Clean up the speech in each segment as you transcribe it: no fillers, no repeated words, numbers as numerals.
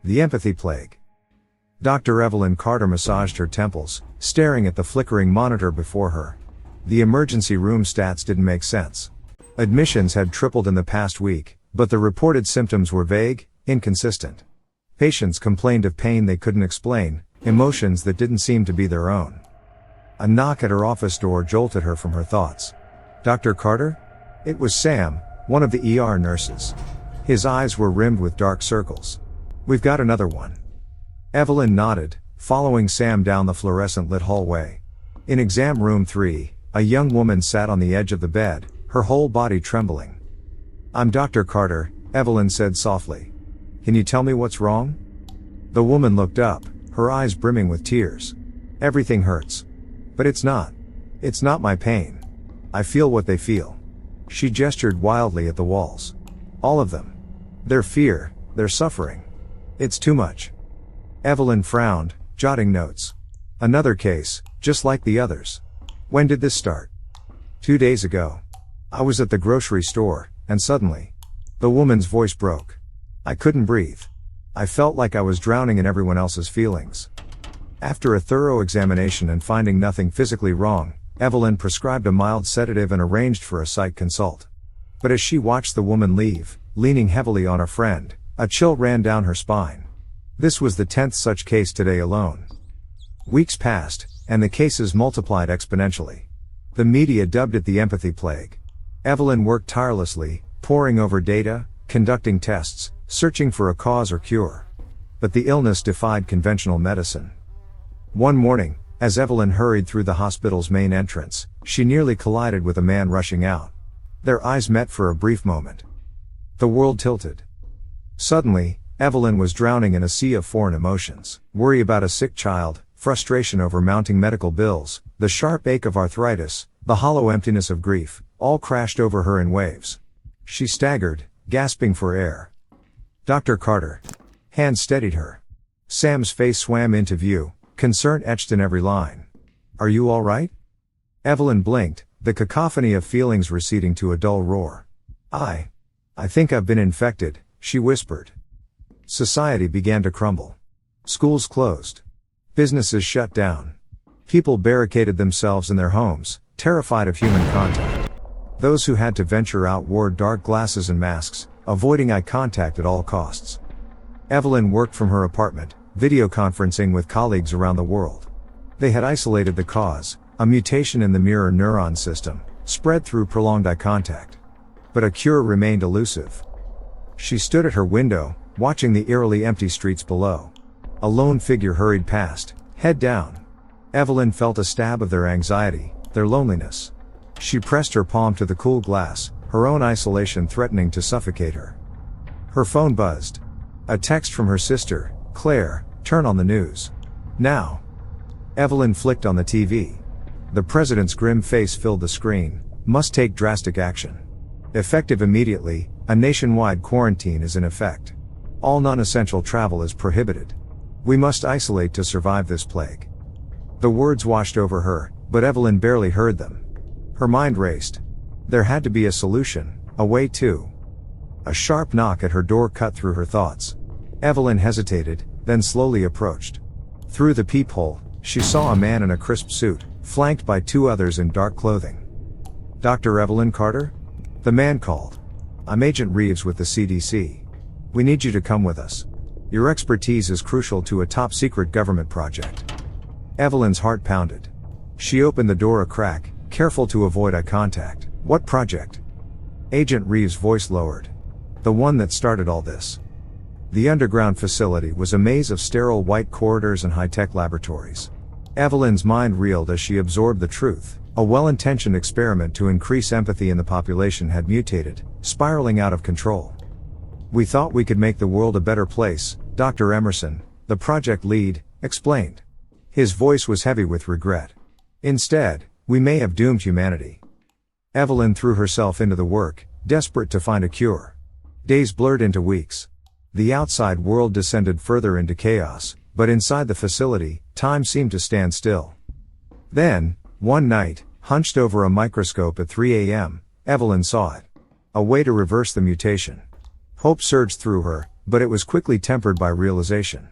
The empathy plague. Dr. Evelyn Carter massaged her temples, staring at the flickering monitor before her. The emergency room stats didn't make sense. Admissions had tripled in the past week, but the reported symptoms were vague, inconsistent. Patients complained of pain they couldn't explain, emotions that didn't seem to be their own. A knock at her office door jolted her from her thoughts. Dr. Carter? It was Sam, one of the ER nurses. His eyes were rimmed with dark circles. We've got another one. Evelyn nodded, following Sam down the fluorescent-lit hallway. In exam room 3, a young woman sat on the edge of the bed, her whole body trembling. I'm Dr. Carter, Evelyn said softly. Can you tell me what's wrong? The woman looked up, her eyes brimming with tears. Everything hurts. But it's not. It's not my pain. I feel what they feel. She gestured wildly at the walls. All of them. Their fear, their suffering. It's too much. Evelyn frowned, jotting notes. Another case, just like the others. When did this start? 2 days ago. I was at the grocery store, and suddenly, the woman's voice broke. I couldn't breathe. I felt like I was drowning in everyone else's feelings. After a thorough examination and finding nothing physically wrong, Evelyn prescribed a mild sedative and arranged for a psych consult. But as she watched the woman leave, leaning heavily on a friend, a chill ran down her spine. This was the 10th such case today alone. Weeks passed, and the cases multiplied exponentially. The media dubbed it the empathy plague. Evelyn worked tirelessly, poring over data, conducting tests, searching for a cause or cure. But the illness defied conventional medicine. One morning, as Evelyn hurried through the hospital's main entrance, she nearly collided with a man rushing out. Their eyes met for a brief moment. The world tilted. Suddenly, Evelyn was drowning in a sea of foreign emotions. Worry about a sick child, frustration over mounting medical bills, the sharp ache of arthritis, the hollow emptiness of grief, all crashed over her in waves. She staggered, gasping for air. Dr. Carter. Hands steadied her. Sam's face swam into view, concern etched in every line. Are you all right? Evelyn blinked, the cacophony of feelings receding to a dull roar. I think I've been infected, she whispered. Society began to crumble. Schools closed. Businesses shut down. People barricaded themselves in their homes, terrified of human contact. Those who had to venture out wore dark glasses and masks, avoiding eye contact at all costs. Evelyn worked from her apartment, video conferencing with colleagues around the world. They had isolated the cause, a mutation in the mirror neuron system, spread through prolonged eye contact. But a cure remained elusive. She stood at her window, watching the eerily empty streets below. A lone figure hurried past, head down. Evelyn felt a stab of their anxiety, their loneliness. She pressed her palm to the cool glass, her own isolation threatening to suffocate her. Her phone buzzed. A text from her sister, Claire, turn on the news. Now. Evelyn flicked on the TV. The president's grim face filled the screen. Must take drastic action. Effective immediately, a nationwide quarantine is in effect. All non-essential travel is prohibited. We must isolate to survive this plague. The words washed over her, but Evelyn barely heard them. Her mind raced. There had to be a solution, a way to. A sharp knock at her door cut through her thoughts. Evelyn hesitated, then slowly approached. Through the peephole, she saw a man in a crisp suit, flanked by 2 others in dark clothing. Dr. Evelyn Carter? The man called. I'm Agent Reeves with the CDC. We need you to come with us. Your expertise is crucial to a top-secret government project. Evelyn's heart pounded. She opened the door a crack, careful to avoid eye contact. What project? Agent Reeves' voice lowered. The one that started all this. The underground facility was a maze of sterile white corridors and high-tech laboratories. Evelyn's mind reeled as she absorbed the truth. A well-intentioned experiment to increase empathy in the population had mutated, spiraling out of control. We thought we could make the world a better place, Dr. Emerson, the project lead, explained. His voice was heavy with regret. Instead, we may have doomed humanity. Evelyn threw herself into the work, desperate to find a cure. Days blurred into weeks. The outside world descended further into chaos, but inside the facility, time seemed to stand still. Then, one night, hunched over a microscope at 3 a.m., Evelyn saw it. A way to reverse the mutation. Hope surged through her, but it was quickly tempered by realization.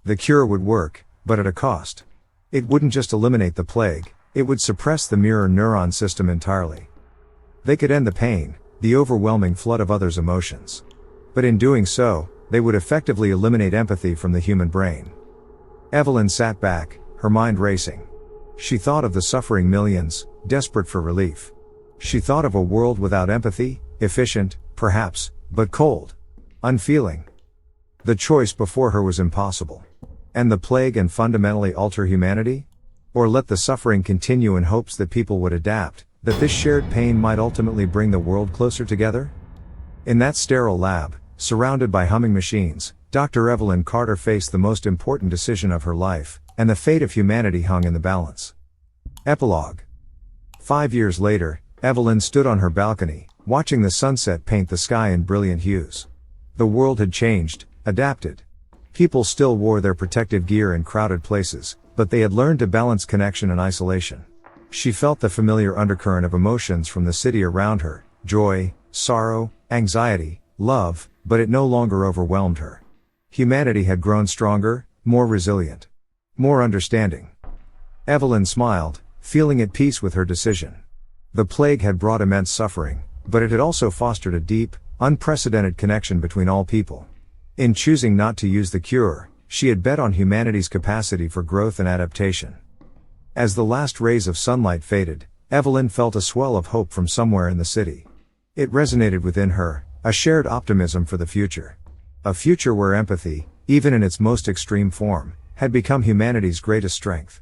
The cure would work, but at a cost. It wouldn't just eliminate the plague, it would suppress the mirror neuron system entirely. They could end the pain, the overwhelming flood of others' emotions. But in doing so, they would effectively eliminate empathy from the human brain. Evelyn sat back, her mind racing. She thought of the suffering millions, desperate for relief. She thought of a world without empathy, efficient, perhaps, but cold. Unfeeling. The choice before her was impossible. End the plague and fundamentally alter humanity? Or let the suffering continue in hopes that people would adapt, that this shared pain might ultimately bring the world closer together? In that sterile lab, surrounded by humming machines, Dr. Evelyn Carter faced the most important decision of her life, and the fate of humanity hung in the balance. Epilogue. 5 years later, Evelyn stood on her balcony, watching the sunset paint the sky in brilliant hues. The world had changed, adapted. People still wore their protective gear in crowded places, but they had learned to balance connection and isolation. She felt the familiar undercurrent of emotions from the city around her, joy, sorrow, anxiety, love, but it no longer overwhelmed her. Humanity had grown stronger, more resilient, more understanding. Evelyn smiled, feeling at peace with her decision. The plague had brought immense suffering, but it had also fostered a deep, unprecedented connection between all people. In choosing not to use the cure, she had bet on humanity's capacity for growth and adaptation. As the last rays of sunlight faded, Evelyn felt a swell of hope from somewhere in the city. It resonated within her, a shared optimism for the future. A future where empathy, even in its most extreme form, had become humanity's greatest strength.